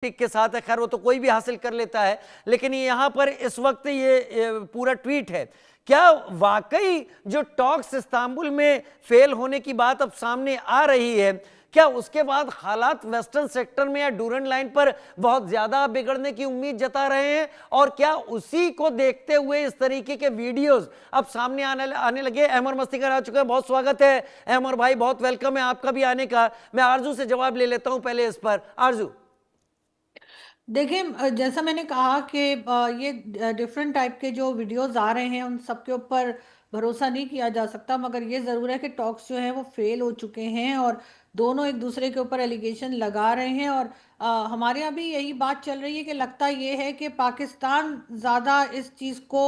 टिक के साथ है, खैर वो तो कोई भी हासिल कर लेता है, लेकिन यहाँ पर इस वक्त ये पूरा ट्वीट है। क्या वाकई जो टॉक्स इस्तांबुल में फेल होने की बात अब सामने आ रही है, क्या उसके बाद हालात वेस्टर्न सेक्टर में या डूरंड लाइन पर बहुत ज्यादा बिगड़ने की उम्मीद जता रहे हैं? और क्या उसी को देखते हुए इस तरीके के वीडियोस अब सामने आने लगे? अहमर मस्तिकर आ चुका है, बहुत स्वागत है अहमर भाई, बहुत वेलकम है आपका भी आने का। मैं आरजू से जवाब ले लेता हूं पहले इस पर। आरजू। देखिए, जैसा मैंने कहा कि ये डिफरेंट टाइप के जो वीडियोस आ रहे हैं उन सब के ऊपर भरोसा नहीं किया जा सकता, मगर ये ज़रूर है कि टॉक्स जो हैं वो फेल हो चुके हैं और दोनों एक दूसरे के ऊपर एलिगेशन लगा रहे हैं। और हमारे यहाँ भी यही बात चल रही है कि लगता ये है कि पाकिस्तान ज़्यादा इस चीज़ को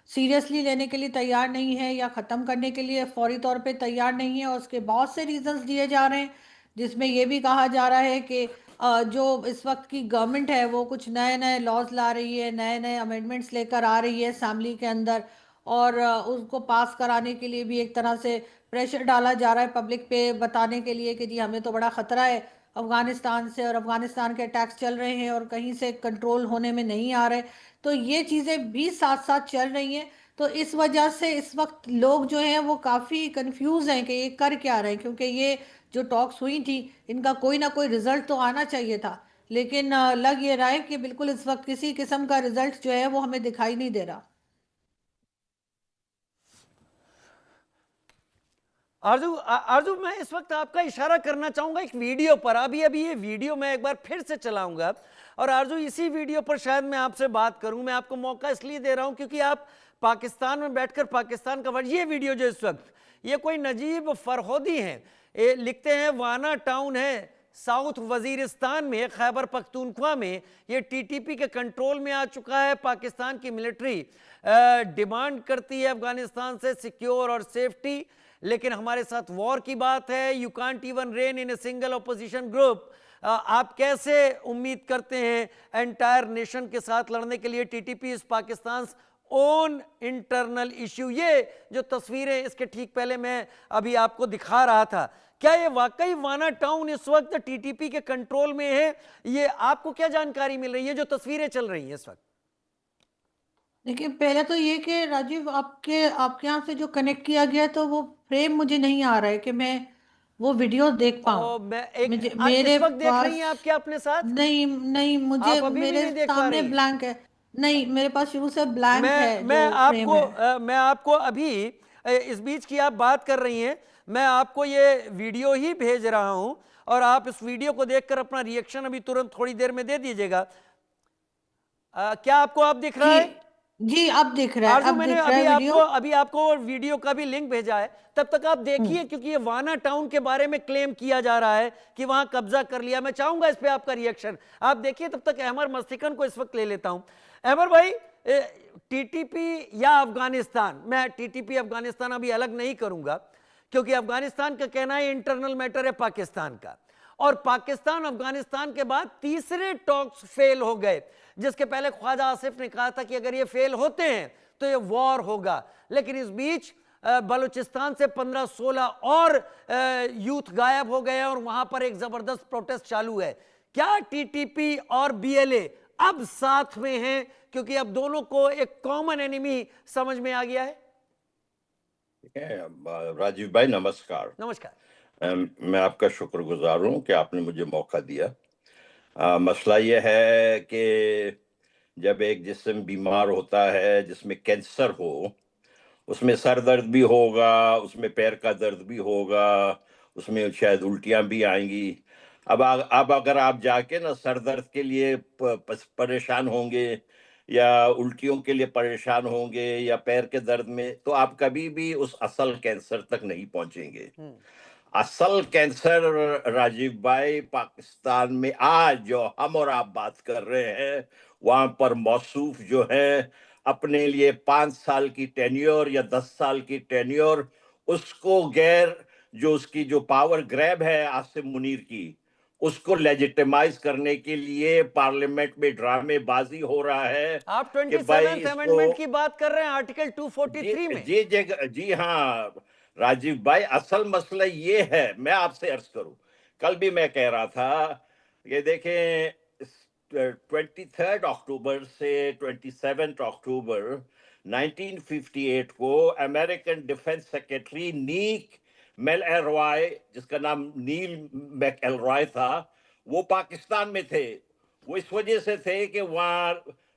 सीरियसली लेने के लिए तैयार नहीं है या ख़त्म करने के लिए फौरी तौर पे तैयार नहीं है, और उसके बहुत से रीजंस दिए जा रहे हैं, जिसमें ये भी कहा जा रहा है कि जो इस वक्त की गवर्नमेंट है वो कुछ नए नए लॉज ला रही है, नए नए अमेंडमेंट्स लेकर आ रही है असेंबली के अंदर, और उसको पास कराने के लिए भी एक तरह से प्रेशर डाला जा रहा है पब्लिक पे, बताने के लिए कि जी हमें तो बड़ा खतरा है अफगानिस्तान से, और अफगानिस्तान के अटैक्स चल रहे हैं और कहीं से कंट्रोल होने में नहीं आ रहे। तो ये चीज़ें भी साथ साथ चल रही हैं। तो इस वजह से इस वक्त लोग जो हैं वो काफ़ी कंफ्यूज हैं कि ये कर क्या रहे हैं, क्योंकि ये जो टॉक्स हुई थी इनका कोई ना कोई रिजल्ट तो आना चाहिए था, लेकिन लग ये रहा है कि बिल्कुल इस वक्त किसी किस्म का रिजल्ट जो है वो हमें दिखाई नहीं दे रहा। आरजू आरजू, मैं इस वक्त आपका इशारा करना चाहूंगा एक वीडियो पर। अभी अभी ये वीडियो मैं एक बार फिर से चलाऊंगा, और आरजू इसी वीडियो पर शायद मैं आपसे बात करूं। मैं आपको मौका इसलिए दे रहा हूं क्योंकि आप पाकिस्तान में बैठकर पाकिस्तान का ये वीडियो जो इस वक्त, ये कोई नजीब फरहोदी हैं, ये लिखते हैं वाना टाउन है साउथ वजीरिस्तान में, खैबर पख्तूनख्वा में, ये टीटीपी के कंट्रोल में आ चुका है। पाकिस्तान की मिलिट्री डिमांड करती है अफगानिस्तान से सिक्योर और सेफ्टी, लेकिन हमारे साथ वॉर की बात है। You can't even rain in a single opposition group. आप कैसे उम्मीद करते हैं एंटायर नेशन के साथ लड़ने के लिए? TTP is Pakistan own internal issue. ये जो तस्वीरें इसके ठीक पहले मैं अभी आपको दिखा रहा था, क्या ये वाकई वाना टाउन इस वक्त टीटीपी के कंट्रोल में है? ये आपको क्या जानकारी मिल रही है जो तस्वीरें चल रही हैं इस वक्त? देखिए, पहले तो ये कि राजीव, आपके आपके यहाँ से जो कनेक्ट किया गया तो वो फ्रेम मुझे नहीं आ रहा है कि मैं वो वीडियो देख पाऊँ। और मैं एक मुझे इस मेरे वक्त देख रही पास हैं आप क्या अपने साथ? नहीं, नहीं, मुझे आप अभी भी मेरे नहीं देख पा सामने रही? ब्लैंक है। नहीं, मेरे पास शुरू से ब्लैंक है मैं जो फ्रेम आपको है। मैं आपको अभी इस बीच की आप बात कर रही हैं, मैं आपको ये वीडियो ही भेज रहा हूं, और आप इस वीडियो को देखकर अपना रिएक्शन अभी तुरंत थोड़ी देर में दे दीजिएगा। क्या आपको अब दिख रहा जी, है? जी, अब दिख रहा है, आरजू, अब मैंने दिख रहा है वीडियो। अभी आपको वीडियो का भी लिंक भेजा है, तब तक आप हम्म। देखिए, क्योंकि ये वाना टाउन के बारे में क्लेम किया जा रहा है कि वहां कब्जा कर लिया। मैं चाहूंगा इस पे आपका रिएक्शन, आप देखिए। तब तक अहमर मस्तिकन को इस वक्त ले लेता हूं। अहमर भाई, टीटीपी या अफगानिस्तान, मैं टीटीपी अफगानिस्तान अभी अलग नहीं करूंगा, क्योंकि अफगानिस्तान का कहना है इंटरनल मैटर है पाकिस्तान का, और पाकिस्तान अफगानिस्तान के बाद तीसरे टॉक्स फेल हो गए, जिसके पहले ख्वाजा आसिफ ने कहा था कि अगर ये फेल होते हैं तो ये वॉर होगा। लेकिन इस बीच बलूचिस्तान से 15-16 और यूथ गायब हो गए, और वहां पर एक जबरदस्त प्रोटेस्ट चालू है। क्या टीटीपी और बीएलए अब साथ में हैं, क्योंकि अब दोनों को एक कॉमन एनिमी समझ में आ गया है? राजीव भाई नमस्कार। नमस्कार। मैं आपका शुक्रगुजार हूं कि आपने मुझे मौका दिया। मसला यह है कि जब एक जिस्म बीमार होता है, जिसमें कैंसर हो, उसमें सर दर्द भी होगा, उसमें पैर का दर्द भी होगा, उसमें शायद उल्टियां भी आएंगी। अब अगर आप जाके ना सर दर्द के लिए परेशान होंगे या उल्टियों के लिए परेशान होंगे या पैर के दर्द में, तो आप कभी भी उस असल कैंसर तक नहीं पहुंचेंगे। असल कैंसर, राजीव भाई, पाकिस्तान में आज जो हम और आप बात कर रहे हैं, वहां पर मौसूफ जो है अपने लिए 5 साल की टेन्योर या 10 साल की टेन्योर, उसको गैर, जो उसकी जो पावर ग्रैब है आसिम मुनीर की, उसको लेजिटिमाइज करने के लिए पार्लियामेंट में ड्रामेबाजी हो रहा है आप कि भाई 27th इसको। अमेंडमेंट की बात कर रहे हैं, आर्टिकल जी 243 में। जी जगह जी हाँ राजीव भाई, असल मसला ये है, मैं आपसे अर्ज करूं, कल भी मैं कह रहा था, ये देखें, 23 अक्टूबर से 27 अक्टूबर 1958 को अमेरिकन डिफेंस सेक्रेटरी नीक मेलरॉय, जिसका नाम नील मैकेलरॉय था, वो पाकिस्तान में थे। वो इस वजह से थे कि वहां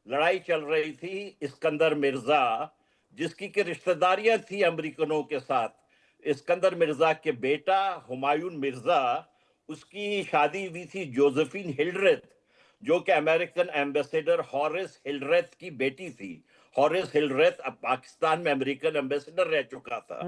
लड़ाई चल रही थी इस्कंदर मिर्जा, जिसकी की रिश्तेदारियां थी अमेरिकनों के साथ। इस्कंदर मिर्जा के बेटा हुमायूं मिर्जा, उसकी शादी हुई थी जोसेफिन हिल्डरेथ, जो कि अमेरिकन एम्बेसडर हॉरेस हिल्डरेथ की बेटी थी। हॉरेस हिल्डरेथ अब पाकिस्तान में अमेरिकन एम्बेसडर रह चुका था।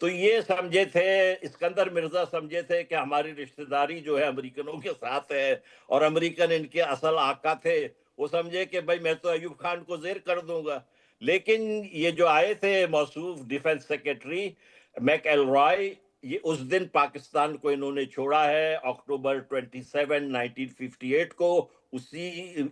तो ये समझे थे, इस्कंदर मिर्जा समझे थे कि हमारी रिश्तेदारी जो है अमेरिकनों के साथ है, और अमेरिकन इनके असल आका थे। वो समझे कि भाई मैं तो अयूब खान को जेर कर दूंगा। लेकिन ये जो आए थे मौसूफ डिफेंस सेक्रेटरी मैकेलरॉय, ये उस दिन पाकिस्तान को इन्होंने छोड़ा है अक्टूबर 27, 1958 को। उसी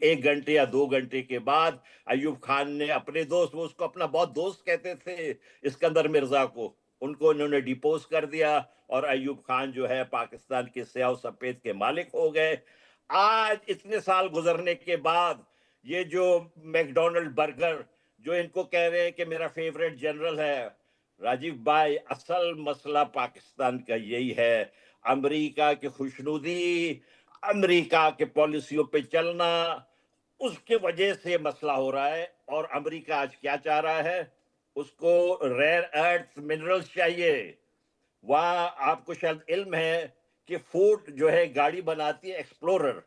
1 घंटे या 2 घंटे के बाद अयूब खान ने अपने दोस्त, वो उसको अपना बहुत दोस्त कहते थे इस्कंदर मिर्जा को, उनको इन्होंने डिपोज कर दिया, और अयूब खान जो है पाकिस्तान के स्याह सफेद के मालिक हो गए। आज इतने साल गुजरने के बाद ये जो मैकडोनल्ड बर्गर, जो इनको कह रहे हैं कि मेरा फेवरेट जनरल है, राजीव भाई असल मसला पाकिस्तान का यही है। अमेरिका की खुशनुदी, अमेरिका के पॉलिसियों पे चलना, उसके वजह से मसला हो रहा है। और अमेरिका आज क्या चाह रहा है? उसको रेयर अर्थ मिनरल्स चाहिए। वहां आपको शायद इल्म है कि फोर्ड जो है गाड़ी बनाती है एक्सप्लोरर,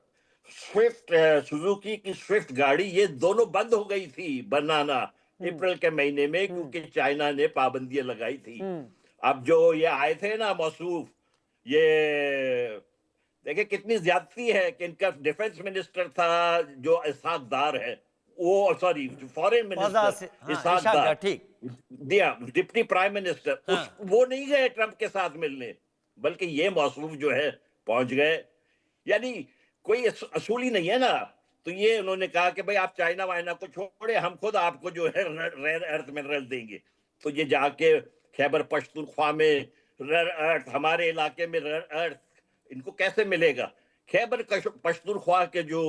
स्विफ्ट, सुजुकी की स्विफ्ट गाड़ी, ये दोनों बंद हो गई थी बनाना अप्रैल के महीने में, क्योंकि चाइना ने पाबंदियां लगाई थी। अब जो ये आए थे ना मौसूफ, ये देखिए कितनी ज्यादती है कि इनका डिफेंस मिनिस्टर था जो इसहाक दार है, वो सॉरी फॉरेन मिनिस्टर इसहाक दार, ठीक दिया डिप्टी प्राइम मिनिस्टर, उस वो नहीं गए ट्रंप के साथ मिलने, बल्कि ये मौसूफ जो है पहुंच गए। यानी कोई असूली नहीं है ना। तो ये उन्होंने कहा कि भाई आप चाइना वाइना को छोड़े, हम खुद आपको जो है रेयर अर्थ मिनरल देंगे। तो ये जाके खैबर पख्तूनख्वा में रेयर अर्थ, हमारे इलाके में रेयर अर्थ इनको कैसे मिलेगा? खैबर पख्तूनख्वा के जो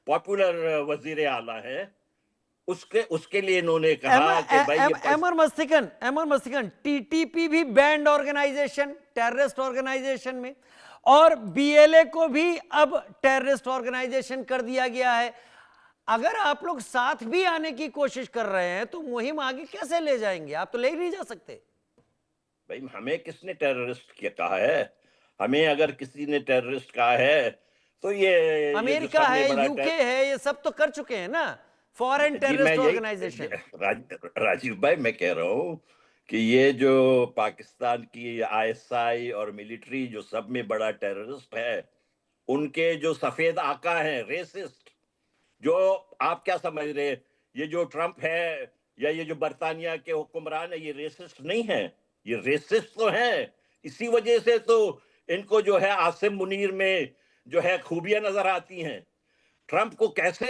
पॉपुलर वजीर आला है, उसके लिए इन्होंने कहा कि भाई ये एमर मस्तिकन टीटीपी भी बैंड ऑर्गेनाइजेशन, टेररिस्ट ऑर्गेनाइजेशन में, और बीएलए को भी अब टेररिस्ट ऑर्गेनाइजेशन कर दिया गया है। अगर आप लोग साथ भी आने की कोशिश कर रहे हैं तो मुहिम आगे कैसे ले जाएंगे? आप तो ले ही नहीं जा सकते। भाई हमें किसने टेररिस्ट क्या कहा है? हमें अगर किसी ने टेररिस्ट कहा है तो ये अमेरिका है, यूके है, ये सब तो कर चुके हैं ना, फॉरेन टेररिस्ट ऑर्गेनाइजेशन। राजीव भाई मैं कह रहा हूं कि ये जो पाकिस्तान की आईएसआई और मिलिट्री जो सब में बड़ा टेररिस्ट है, उनके जो सफेद आका हैं रेसिस्ट, जो आप क्या समझ रहे, ये जो ट्रंप है या ये जो बर्तानिया के हुक्मरान है, ये रेसिस्ट नहीं है, ये रेसिस्ट तो है। इसी वजह से तो इनको जो है आसिम मुनीर में जो है खूबियां नजर आती हैं। ट्रंप को कैसे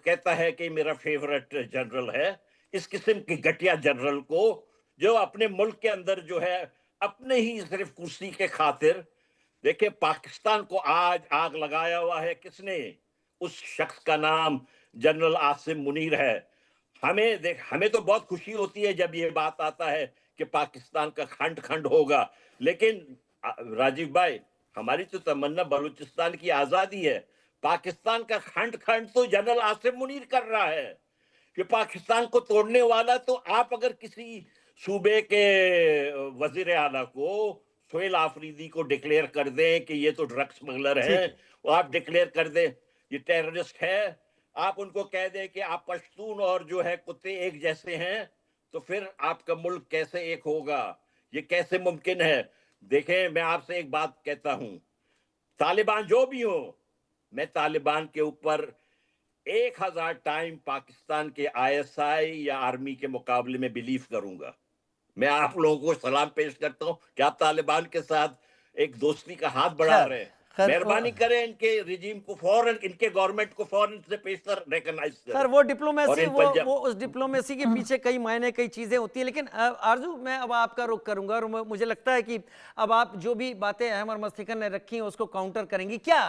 कहता है कि मेरा फेवरेट जनरल है? इस किस्म के घटिया जनरल को, जो अपने मुल्क के अंदर जो है अपने ही सिर्फ कुर्सी के खातिर, देखिए पाकिस्तान को आज आग लगाया हुआ है किसने? उस शख्स का नाम जनरल आसिम मुनीर है। हमें तो बहुत खुशी होती है जब ये बात आता है कि पाकिस्तान का खंड खंड होगा, लेकिन राजीव भाई हमारी तो तमन्ना बलूचिस्तान की आजादी है। पाकिस्तान का खंड खंड तो जनरल आसिम मुनीर कर रहा है कि पाकिस्तान को तोड़ने वाला। तो आप अगर किसी सूबे के वजीर आला को, सोहेल आफरीदी को डिक्लेयर कर दें कि ये तो ड्रग स्मगलर है, आप डिक्लेयर कर दें ये टेररिस्ट है, आप उनको कह दें कि आप पश्तून और जो है कुत्ते एक जैसे हैं, तो फिर आपका मुल्क कैसे एक होगा? ये कैसे मुमकिन है? देखें मैं आपसे एक बात कहता हूं, तालिबान जो भी हो, मैं तालिबान के ऊपर 1000 टाइम पाकिस्तान के आईएसआई या आर्मी के मुकाबले में बिलीव करूंगा। मैं आप लोगों को सलाम पेश करता हूं कि आप तालिबान के साथ एक दोस्ती का हाथ बढ़ा रहे हैं। मेहरबानी करें इनके रिजीम को फौरन, इनके गवर्नमेंट को फौरन से पेशतर रिकॉग्नाइज करें। सर वो डिप्लोमेसी, वो उस डिप्लोमेसी के पीछे कई मायने, कई चीजें होती है। लेकिन आरजू मैं अब आपका रुख करूंगा, और मुझे लगता है कि अब आप जो भी बातें अहमर मस्तिकन ने रखी हैं उसको काउंटर करेंगी। क्या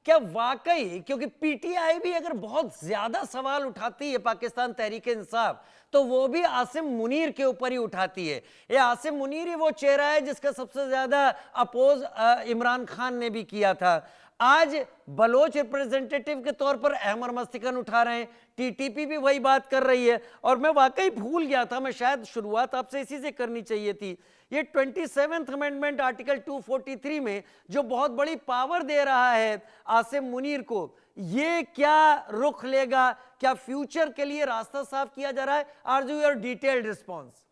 क्या वाकई, क्योंकि पीटीआई भी अगर बहुत ज्यादा सवाल उठाती है पाकिस्तान तहरीक इंसाफ, तो वो भी आसिम मुनीर के ऊपर ही उठाती है। ये आसिम मुनीर ही वो चेहरा है जिसका सबसे ज्यादा अपोज इमरान खान ने भी किया था। आज बलोच रिप्रेजेंटेटिव के तौर पर अहमर मस्तिकन उठा रहे हैं, टीटीपी भी वही बात कर रही है। और मैं वाकई भूल गया था, मैं शायद शुरुआत आपसे इसी से करनी चाहिए थी। ये 27th अमेंडमेंट आर्टिकल 243 में जो बहुत बड़ी पावर दे रहा है आसिम मुनीर को, ये क्या रुख लेगा? क्या फ्यूचर के लिए रास्ता साफ किया जा रहा है? आरजू, योर डिटेल्ड रिस्पॉन्स।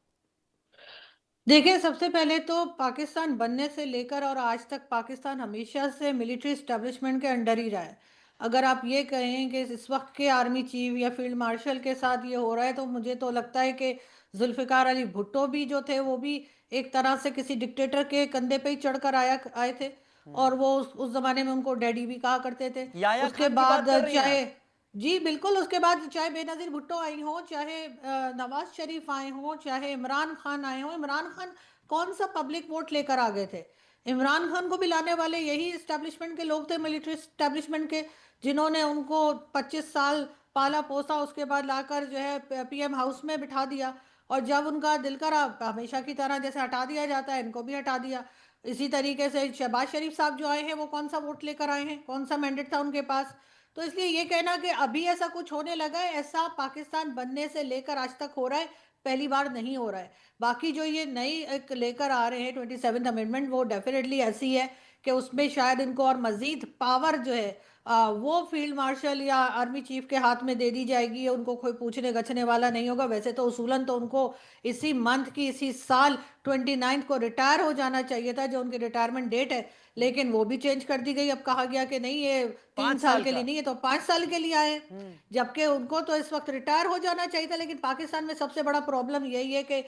देखिए, सबसे पहले तो पाकिस्तान बनने से लेकर और आज तक पाकिस्तान हमेशा से मिलिट्री एस्टेब्लिशमेंट के अंडर ही रहा है। अगर आप ये कहें कि इस वक्त के आर्मी चीफ या फील्ड मार्शल के साथ ये हो रहा है, तो मुझे तो लगता है कि जुल्फ़िकार अली भुट्टो भी जो थे वो भी एक तरह से किसी डिक्टेटर के कंधे पे ही चढ़कर आए थे। और वो उस जमाने में उनको डैडी भी कहा करते थे। याया उसके खान की बात बाद कर रही हैं चाहे, आप? जी बिल्कुल, उसके बाद चाहे बेनज़ीर भुट्टो आई हों, चाहे नवाज शरीफ आए हों, चाहे इमरान खान आए हों। इमरान खान कौन सा पब्लिक वोट लेकर आ गए थे? इमरान खान को भी लाने वाले यही इस्टेब्लिशमेंट के लोग थे, मिलिट्री इस्टेब्लिशमेंट के, जिन्होंने उनको 25 साल पाला पोसा, उसके बाद लाकर जो है पीएम हाउस में बिठा दिया। और जब उनका दिल करा, हमेशा की तरह जैसे हटा दिया जाता है, इनको भी हटा दिया। इसी तरीके से शहबाज शरीफ साहब जो आए हैं, वो कौन सा वोट लेकर आए हैं? कौन सा मैंडेट था उनके पास? तो इसलिए ये कहना कि अभी ऐसा कुछ होने लगा है, ऐसा पाकिस्तान बनने से लेकर आज तक हो रहा है, पहली बार नहीं हो रहा है। बाकी जो ये नई एक लेकर आ रहे हैं 27th अमेंडमेंट, वो डेफिनेटली ऐसी है कि उसमें शायद इनको और मजीद पावर जो है वो फील्ड मार्शल या आर्मी चीफ के हाथ में दे दी जाएगी। उनको कोई पूछने गछने वाला नहीं होगा। वैसे तो उसूलन तो उनको इसी मंथ की, इसी साल 29 को रिटायर हो जाना चाहिए था, जो उनकी रिटायरमेंट डेट है, लेकिन वो भी चेंज कर दी गई। अब कहा गया कि नहीं, ये 5 3 साल साल के का। लिए नहीं है तो 5 साल के लिए आए, जबकि उनको तो इस वक्त रिटायर हो जाना चाहिए था। लेकिन पाकिस्तान में सबसे बड़ा प्रॉब्लम यही है कि